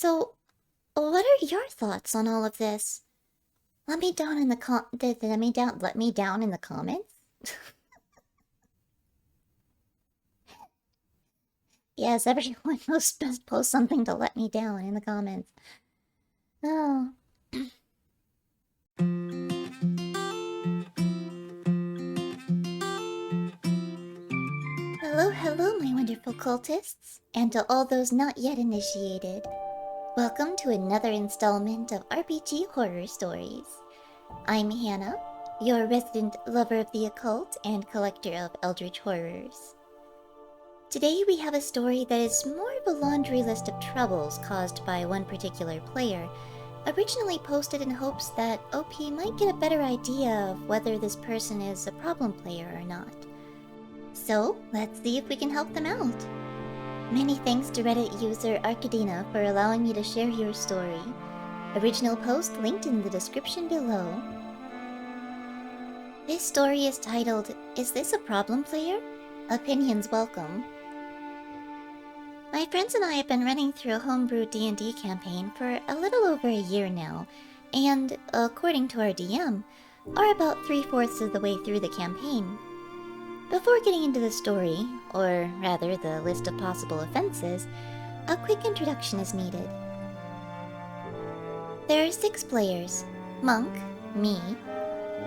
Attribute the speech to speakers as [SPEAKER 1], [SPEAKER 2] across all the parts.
[SPEAKER 1] So, what are your thoughts on all of this? Let me down in the let me down in the comments. Yes, everyone must post something to let me down in the comments. Oh. Hello, hello, my wonderful cultists, and to all those not yet initiated. Welcome to another installment of RPG Horror Stories. I'm Hannah, your resident lover of the occult and collector of eldritch horrors. Today we have a story that is more of a laundry list of troubles caused by one particular player, originally posted in hopes that OP might get a better idea of whether this person is a problem player or not. So, let's see if we can help them out. Many thanks to Reddit user Arcadina for allowing me to share your story. Original post linked in the description below. This story is titled, Is This a Problem Player? Opinions Welcome. My friends and I have been running through a homebrew D&D campaign for a little over a year now, and, according to our DM, are about 3/4 of the way through the campaign. Before getting into the story, or rather the list of possible offenses, a quick introduction is needed. There are 6 players: Monk, me,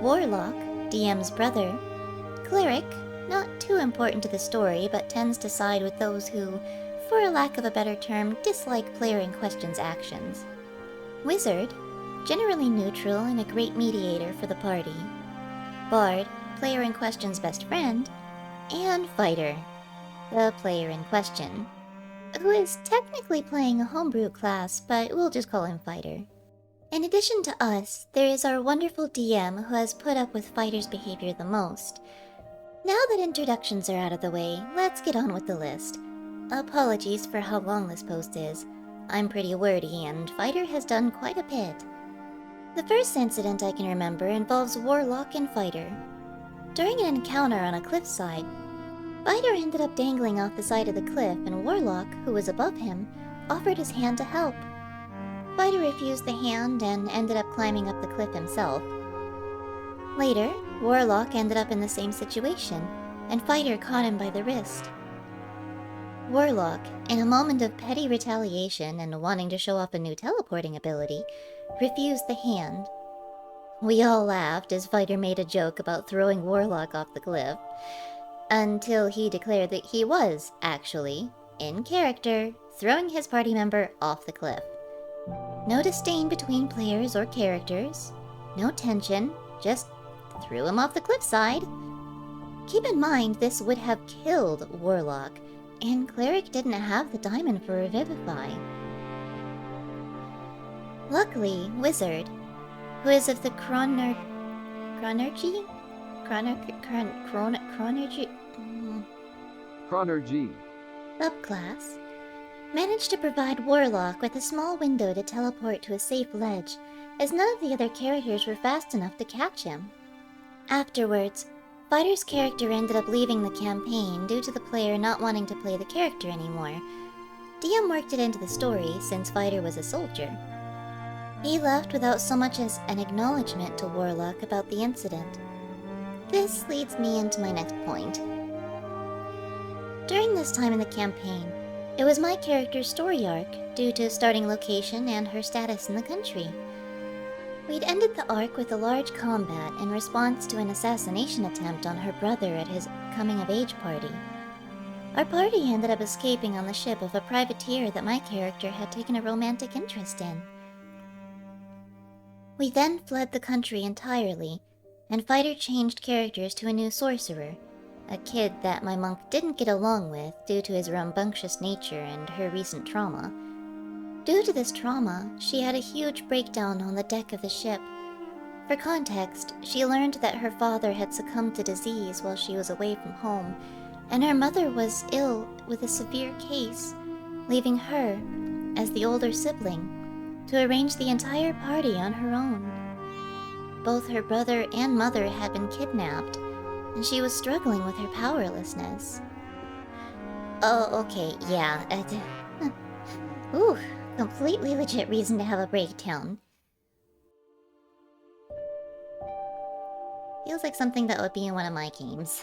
[SPEAKER 1] Warlock, DM's brother, Cleric, not too important to the story but tends to side with those who, for a lack of a better term, dislike player in question's actions, Wizard, generally neutral and a great mediator for the party, Bard, player in question's best friend, and Fighter, the player in question, who is technically playing a homebrew class, but we'll just call him Fighter. In addition to us, there is our wonderful DM who has put up with Fighter's behavior the most. Now that introductions are out of the way, let's get on with the list. Apologies for how long this post is. I'm pretty wordy and Fighter has done quite a bit. The first incident I can remember involves Warlock and Fighter. During an encounter on a cliffside, Fighter ended up dangling off the side of the cliff and Warlock, who was above him, offered his hand to help. Fighter refused the hand and ended up climbing up the cliff himself. Later, Warlock ended up in the same situation, and Fighter caught him by the wrist. Warlock, in a moment of petty retaliation and wanting to show off a new teleporting ability, refused the hand. We all laughed as Fighter made a joke about throwing Warlock off the cliff, until he declared that he was, actually, in character, throwing his party member off the cliff. No disdain between players or characters, no tension, just threw him off the cliffside. Keep in mind this would have killed Warlock, and Cleric didn't have the diamond for Revivify. Luckily, Wizard, who is of the Chronergy subclass, managed to provide Warlock with a small window to teleport to a safe ledge, as none of the other characters were fast enough to catch him. Afterwards, Fighter's character ended up leaving the campaign due to the player not wanting to play the character anymore. DM worked it into the story since Fighter was a soldier. He left without so much as an acknowledgement to Warlock about the incident. This leads me into my next point. During this time in the campaign, it was my character's story arc due to starting location and her status in the country. We'd ended the arc with a large combat in response to an assassination attempt on her brother at his coming-of-age party. Our party ended up escaping on the ship of a privateer that my character had taken a romantic interest in. We then fled the country entirely, and Fighter changed characters to a new sorcerer, a kid that my monk didn't get along with due to his rambunctious nature and her recent trauma. Due to this trauma, she had a huge breakdown on the deck of the ship. For context, she learned that her father had succumbed to disease while she was away from home, and her mother was ill with a severe case, leaving her, as the older sibling, to arrange the entire party on her own. Both her brother and mother had been kidnapped, and she was struggling with her powerlessness. Oh, okay, yeah. Ooh, completely legit reason to have a breakdown. Feels like something that would be in one of my games.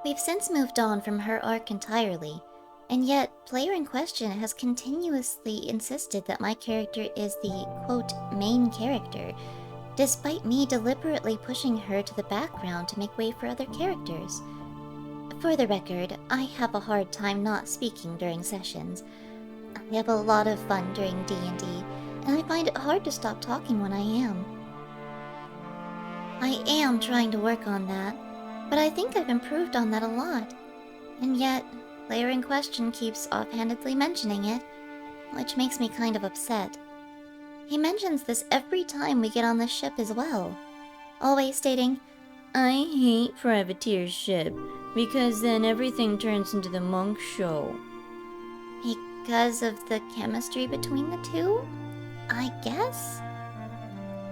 [SPEAKER 1] We've since moved on from her arc entirely, and yet player in question has continuously insisted that my character is the, quote, main character, despite me deliberately pushing her to the background to make way for other characters. For the record, I have a hard time not speaking during sessions. I have a lot of fun during D&D, and I find it hard to stop talking when I am. I am trying to work on that, but I think I've improved on that a lot. And yet, player in question keeps offhandedly mentioning it, which makes me kind of upset. He mentions this every time we get on the ship as well, always stating, "I hate privateer ship, because then everything turns into the monk show." Because of the chemistry between the two? I guess?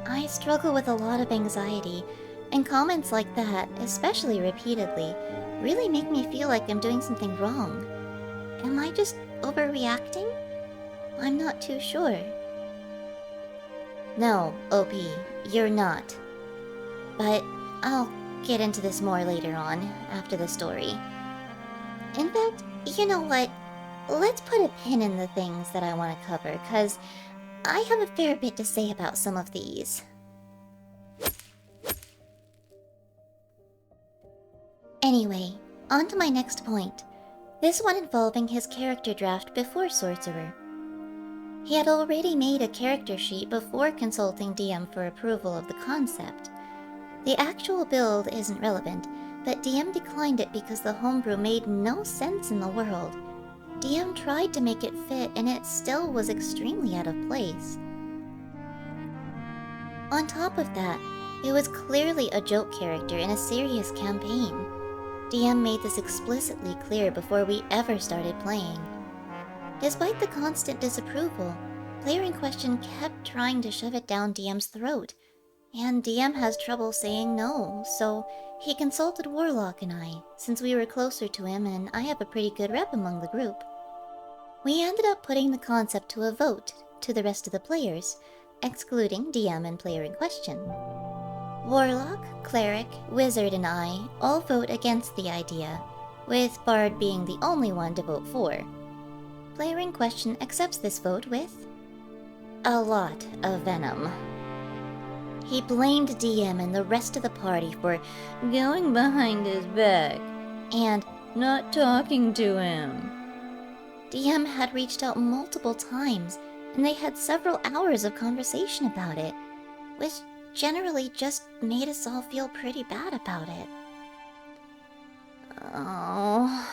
[SPEAKER 1] I struggle with a lot of anxiety, and comments like that, especially repeatedly, really make me feel like I'm doing something wrong. Am I just overreacting? I'm not too sure. No, OP, you're not. But I'll get into this more later on, after the story. In fact, you know what? Let's put a pin in the things that I want to cover, cause I have a fair bit to say about some of these. Anyway, on to my next point. This one involving his character draft before Sorcerer. He had already made a character sheet before consulting DM for approval of the concept. The actual build isn't relevant, but DM declined it because the homebrew made no sense in the world. DM tried to make it fit, and it still was extremely out of place. On top of that, it was clearly a joke character in a serious campaign. DM made this explicitly clear before we ever started playing. Despite the constant disapproval, player in question kept trying to shove it down DM's throat, and DM has trouble saying no, so he consulted Warlock and I, since we were closer to him and I have a pretty good rep among the group. We ended up putting the concept to a vote to the rest of the players, excluding DM and player in question. Warlock, Cleric, Wizard, and I all vote against the idea, with Bard being the only one to vote for. Player in question accepts this vote with a lot of venom. He blamed DM and the rest of the party for going behind his back and not talking to him. DM had reached out multiple times, and they had several hours of conversation about it, which generally just made us all feel pretty bad about it. Oh.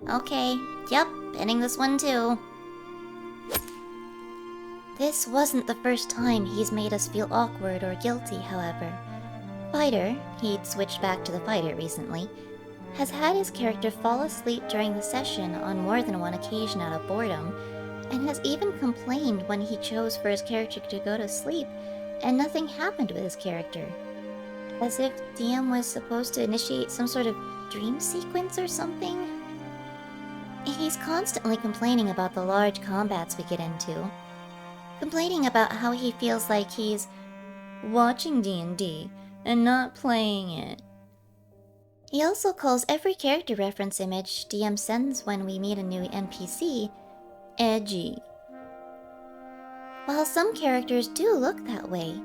[SPEAKER 1] Okay, yep, pinning this one too. This wasn't the first time he's made us feel awkward or guilty, however. Fighter, he'd switched back to the fighter recently, has had his character fall asleep during the session on more than one occasion out of boredom, and has even complained when he chose for his character to go to sleep and nothing happened with his character. As if DM was supposed to initiate some sort of dream sequence or something. He's constantly complaining about the large combats we get into. Complaining about how he feels like he's watching D&D and not playing it. He also calls every character reference image DM sends when we meet a new NPC edgy. While some characters do look that way,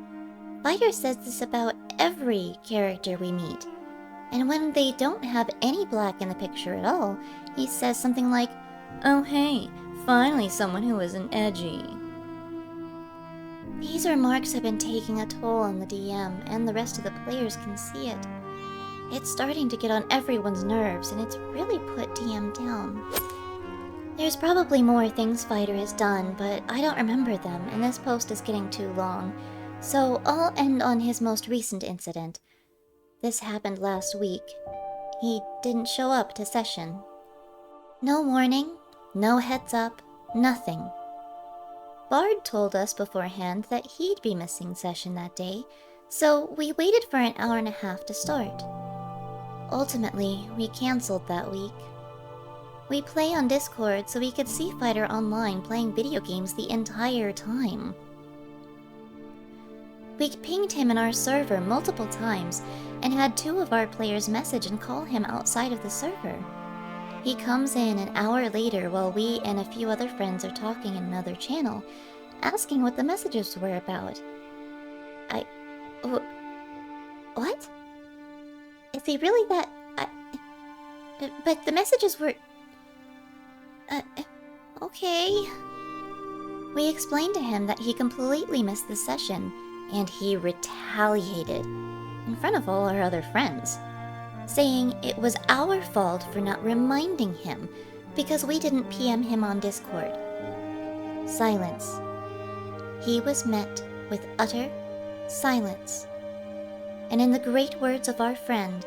[SPEAKER 1] Fighter says this about every character we meet. And when they don't have any black in the picture at all, he says something like, "Oh hey, finally someone who isn't edgy." These remarks have been taking a toll on the DM, and the rest of the players can see it. It's starting to get on everyone's nerves, and it's really put DM down. There's probably more things Fighter has done, but I don't remember them, and this post is getting too long, so I'll end on his most recent incident. This happened last week. He didn't show up to session. No warning, no heads up, nothing. Bard told us beforehand that he'd be missing session that day, so we waited for an hour and a half to start. Ultimately, we cancelled that week. We play on Discord so we could see Fighter online playing video games the entire time. We pinged him in our server multiple times and had 2 of our players message and call him outside of the server. He comes in an hour later while we and a few other friends are talking in another channel, asking what the messages were about. What? Is he really that... But the messages were... Okay. We explained to him that he completely missed the session, and he retaliated in front of all our other friends, saying it was our fault for not reminding him because we didn't PM him on Discord. Silence. He was met with utter silence. And in the great words of our friend,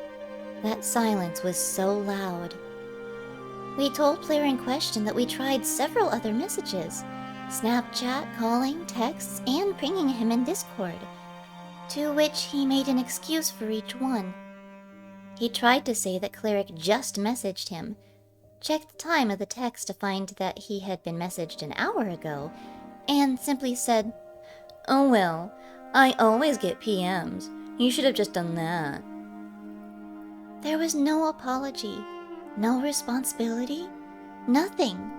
[SPEAKER 1] that silence was so loud. We told player in question that we tried several other messages, Snapchat, calling, texts, and pinging him in Discord, to which he made an excuse for each one. He tried to say that Cleric just messaged him, checked the time of the text to find that he had been messaged an hour ago, and simply said, "Oh well, I always get PMs. You should have just done that." There was no apology, no responsibility, nothing.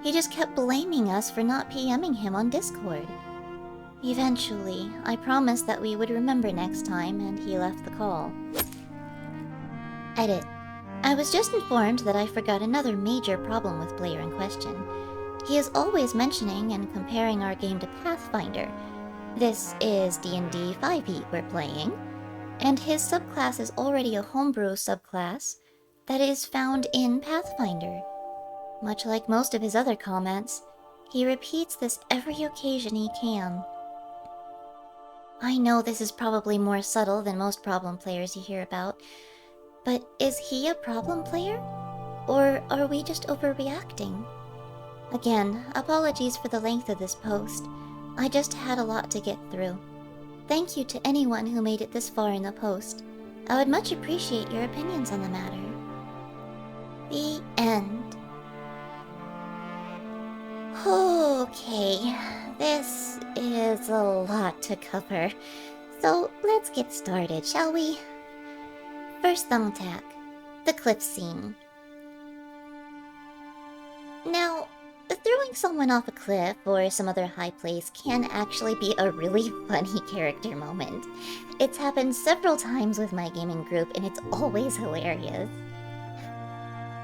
[SPEAKER 1] He just kept blaming us for not PMing him on Discord. Eventually, I promised that we would remember next time, and he left the call. Edit. I was just informed that I forgot another major problem with player in question. He is always mentioning and comparing our game to Pathfinder. This is D&D 5e we're playing, and his subclass is already a homebrew subclass that is found in Pathfinder. Much like most of his other comments, he repeats this every occasion he can. I know this is probably more subtle than most problem players you hear about, but is he a problem player? Or are we just overreacting? Again, apologies for the length of this post. I just had a lot to get through. Thank you to anyone who made it this far in the post. I would much appreciate your opinions on the matter. The end. Okay, this is a lot to cover, so let's get started, shall we? First thumbtack, the cliff scene. Now, throwing someone off a cliff or some other high place can actually be a really funny character moment. It's happened several times with my gaming group, and it's always hilarious.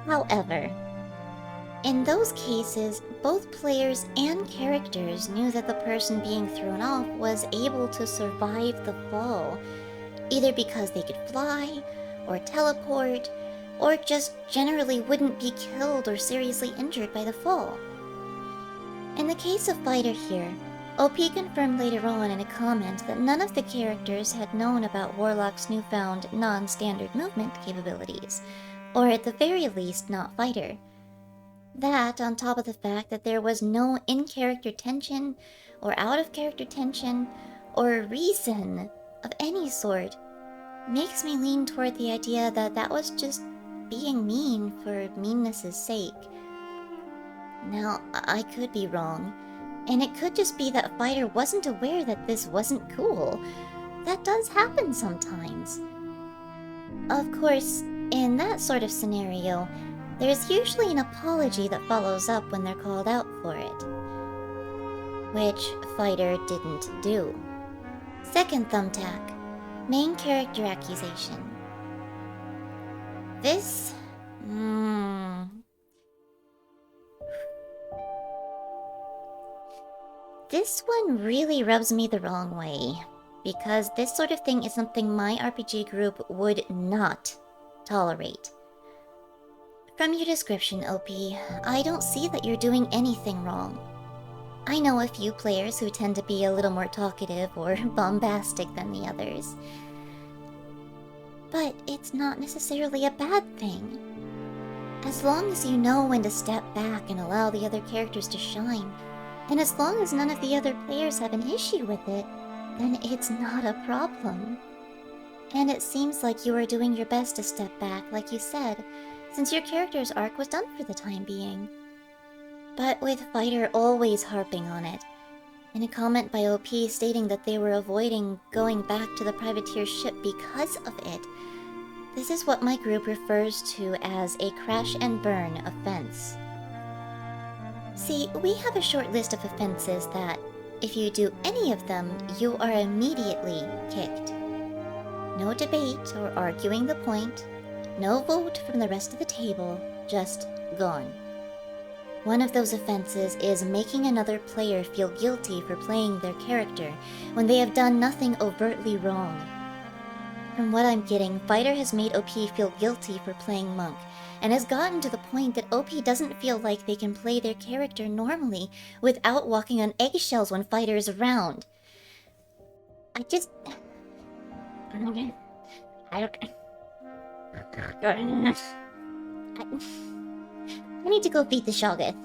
[SPEAKER 1] However, in those cases, both players and characters knew that the person being thrown off was able to survive the fall, either because they could fly, or teleport, or just generally wouldn't be killed or seriously injured by the fall. In the case of Fighter here, OP confirmed later on in a comment that none of the characters had known about Warlock's newfound non-standard movement capabilities, or at the very least not Fighter. That, on top of the fact that there was no in-character tension, or out-of-character tension, or reason of any sort, makes me lean toward the idea that that was just being mean for meanness' sake. Now, I could be wrong, and it could just be that Fighter wasn't aware that this wasn't cool. That does happen sometimes. Of course, in that sort of scenario, there's usually an apology that follows up when they're called out for it, which Fighter didn't do. Second thumbtack, main character accusation. This... This one really rubs me the wrong way, because this sort of thing is something my RPG group would not tolerate. From your description, OP, I don't see that you're doing anything wrong. I know a few players who tend to be a little more talkative or bombastic than the others. But it's not necessarily a bad thing. As long as you know when to step back and allow the other characters to shine, and as long as none of the other players have an issue with it, then it's not a problem. And it seems like you are doing your best to step back, like you said, since your character's arc was done for the time being. But with Fighter always harping on it, in a comment by OP stating that they were avoiding going back to the privateer ship because of it, this is what my group refers to as a crash and burn offense. See, we have a short list of offenses that, if you do any of them, you are immediately kicked. No debate or arguing the point, no vote from the rest of the table, just gone. One of those offenses is making another player feel guilty for playing their character when they have done nothing overtly wrong. From what I'm getting, Fighter has made OP feel guilty for playing Monk, and has gotten to the point that OP doesn't feel like they can play their character normally without walking on eggshells when Fighter is around. I need to go feed the Shoggoth.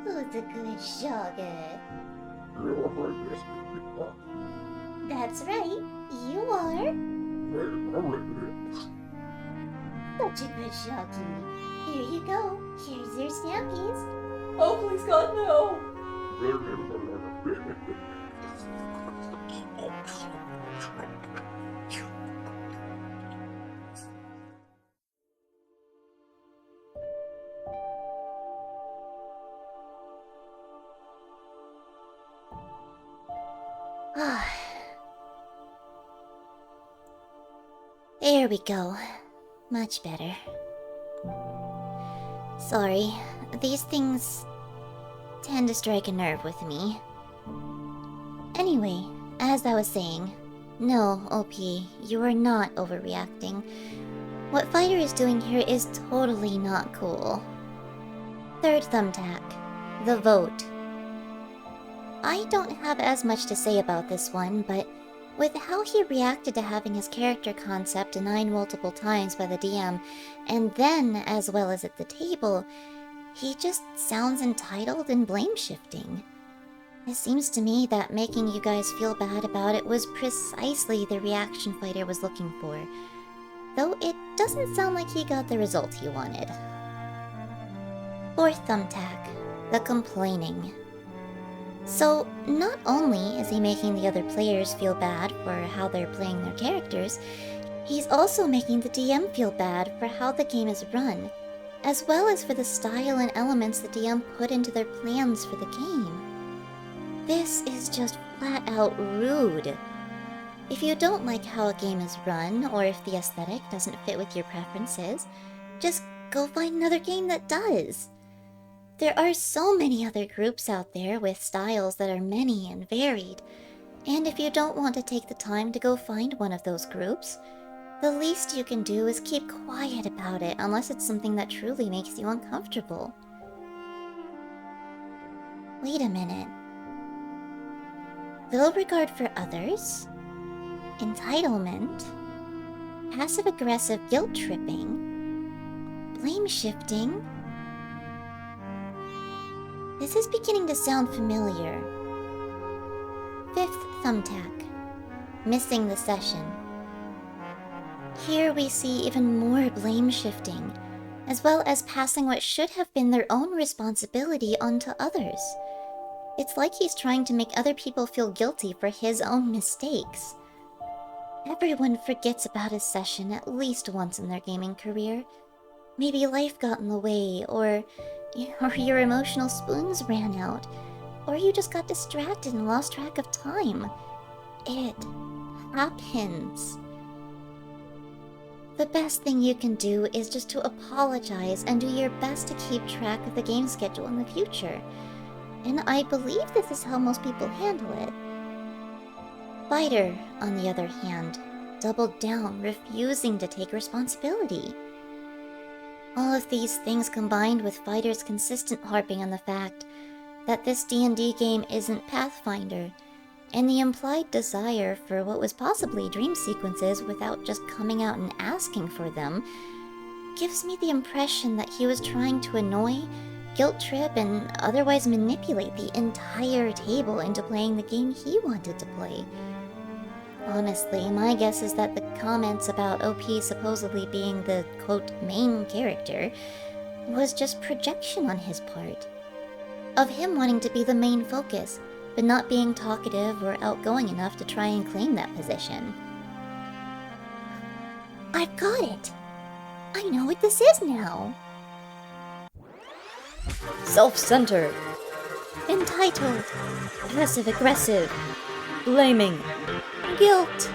[SPEAKER 1] Who's a good Shoggoth? That's right, you are. Such a good Shoggy. Here you go. Here's your snappies.
[SPEAKER 2] Oh, please God, no!
[SPEAKER 1] There we go. Much better. Sorry, these things tend to strike a nerve with me. Anyway, as I was saying, no, OP, you are not overreacting. What Fighter is doing here is totally not cool. Third thumbtack, the vote. I don't have as much to say about this one, but with how he reacted to having his character concept denied multiple times by the DM, and then as well as at the table, he just sounds entitled and blame-shifting. It seems to me that making you guys feel bad about it was precisely the reaction Fighter was looking for, though it doesn't sound like he got the result he wanted. Fourth thumbtack, the complaining. So, not only is he making the other players feel bad for how they're playing their characters, he's also making the DM feel bad for how the game is run, as well as for the style and elements the DM put into their plans for the game. This is just flat out rude. If you don't like how a game is run, or if the aesthetic doesn't fit with your preferences, just go find another game that does. There are so many other groups out there with styles that are many and varied, and if you don't want to take the time to go find one of those groups, the least you can do is keep quiet about it unless it's something that truly makes you uncomfortable. Wait a minute. Little regard for others, entitlement, passive-aggressive guilt-tripping, blame-shifting. This is beginning to sound familiar. Fifth thumbtack, missing the session. Here we see even more blame-shifting, as well as passing what should have been their own responsibility onto others. It's like he's trying to make other people feel guilty for his own mistakes. Everyone forgets about his session at least once in their gaming career. Maybe life got in the way, or your emotional spoons ran out, or you just got distracted and lost track of time. It happens. The best thing you can do is just to apologize and do your best to keep track of the game schedule in the future. And I believe this is how most people handle it. Fighter, on the other hand, doubled down, refusing to take responsibility. All of these things combined with Fighter's consistent harping on the fact that this D&D game isn't Pathfinder, and the implied desire for what was possibly dream sequences without just coming out and asking for them, gives me the impression that he was trying to annoy, guilt-trip, and otherwise manipulate the entire table into playing the game he wanted to play. Honestly, my guess is that the comments about OP supposedly being the, quote, main character was just projection on his part. Of him wanting to be the main focus, but not being talkative or outgoing enough to try and claim that position. I've got it! I know what this is now!
[SPEAKER 2] Self-centered.
[SPEAKER 1] Entitled.
[SPEAKER 2] Passive-aggressive. Blaming.
[SPEAKER 1] Guilt.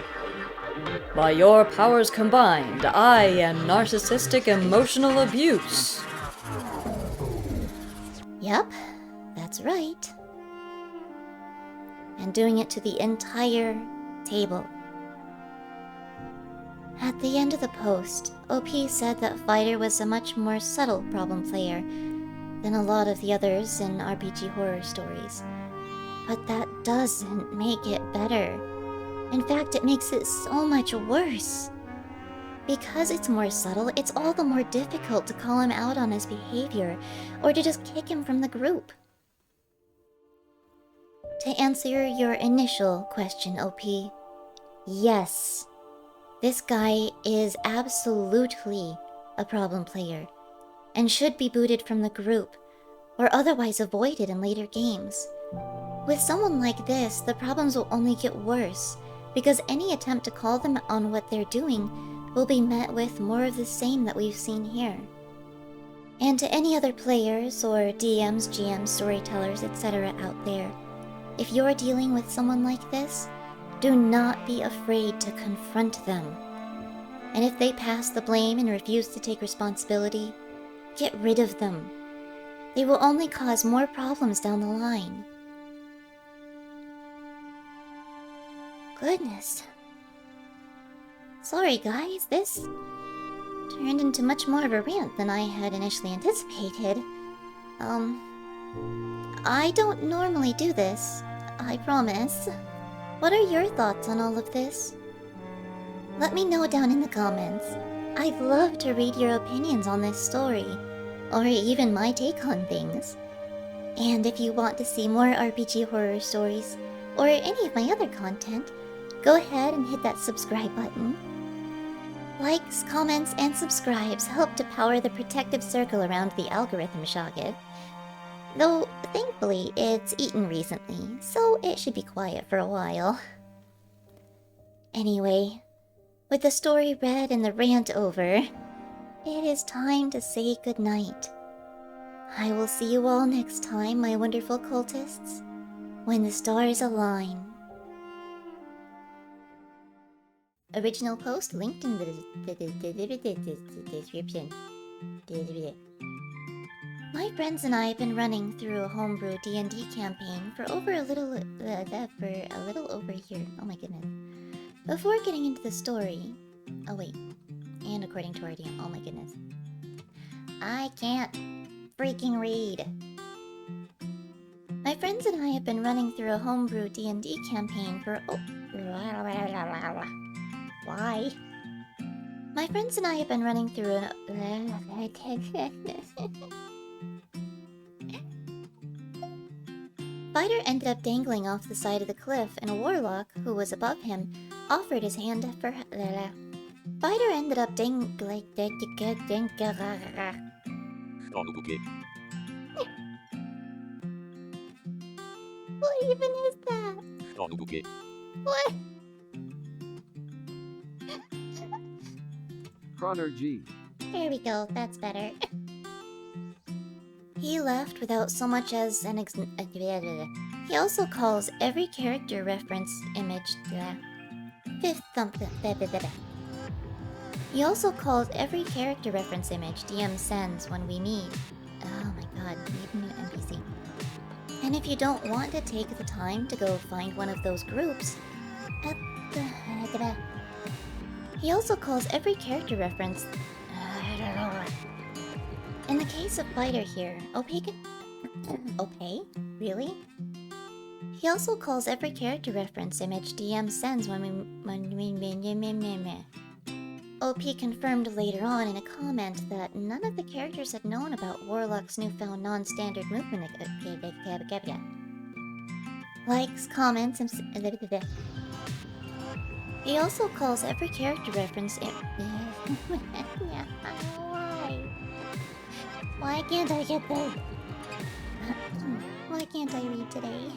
[SPEAKER 2] By your powers combined, I am narcissistic emotional abuse.
[SPEAKER 1] Yep, that's right. And doing it to the entire table. At the end of the post, OP said that Fighter was a much more subtle problem player than a lot of the others in RPG horror stories. But that doesn't make it better. In fact, it makes it so much worse. Because it's more subtle, it's all the more difficult to call him out on his behavior, or to just kick him from the group. To answer your initial question, OP, yes. This guy is absolutely a problem player, and should be booted from the group, or otherwise avoided in later games. With someone like this, the problems will only get worse, because any attempt to call them on what they're doing will be met with more of the same that we've seen here. And to any other players, or DMs, GMs, storytellers, etc. out there, if you're dealing with someone like this, do not be afraid to confront them. And if they pass the blame and refuse to take responsibility, get rid of them. They will only cause more problems down the line. Goodness. Sorry guys, this turned into much more of a rant than I had initially anticipated. I don't normally do this, I promise. What are your thoughts on all of this? Let me know down in the comments. I'd love to read your opinions on this story, or even my take on things. And if you want to see more RPG horror stories, or any of my other content, go ahead and hit that subscribe button. Likes, comments, and subscribes help to power the protective circle around the algorithm, Shogget. Though, thankfully, it's eaten recently, so it should be quiet for a while. Anyway, with the story read and the rant over, it is time to say goodnight. I will see you all next time, my wonderful cultists, when the stars align. Original post linked in the description. My friends and I have been running through a homebrew D&D campaign for a little over a year. Oh my goodness. Before getting into the story... Oh wait. And according to our DM. Oh my goodness. I can't freaking read. My friends and I have been running through a homebrew D&D campaign for... Why? My friends and I have been running through an... Fighter ended up dangling off the side of the cliff, and a warlock, who was above him, offered his hand for... Fighter ended up dangling... What even is that? What?
[SPEAKER 3] Chroner G.
[SPEAKER 1] There we go, that's better. He left without so much as an He also calls every character reference image... Fifth something... He also calls every character reference image DM sends when we meet. Oh my god, meet a new NPC. And if you don't want to take the time to go find one of those groups... He also calls every character reference... In the case of Fighter here, Okay? Really? He also calls every character reference image DM sends when OP confirmed later on in a comment that none of the characters had known about Warlock's newfound non-standard movement. Likes, comments, and... He also calls every character reference in. Why? Why can't I get the? Why can't I read today?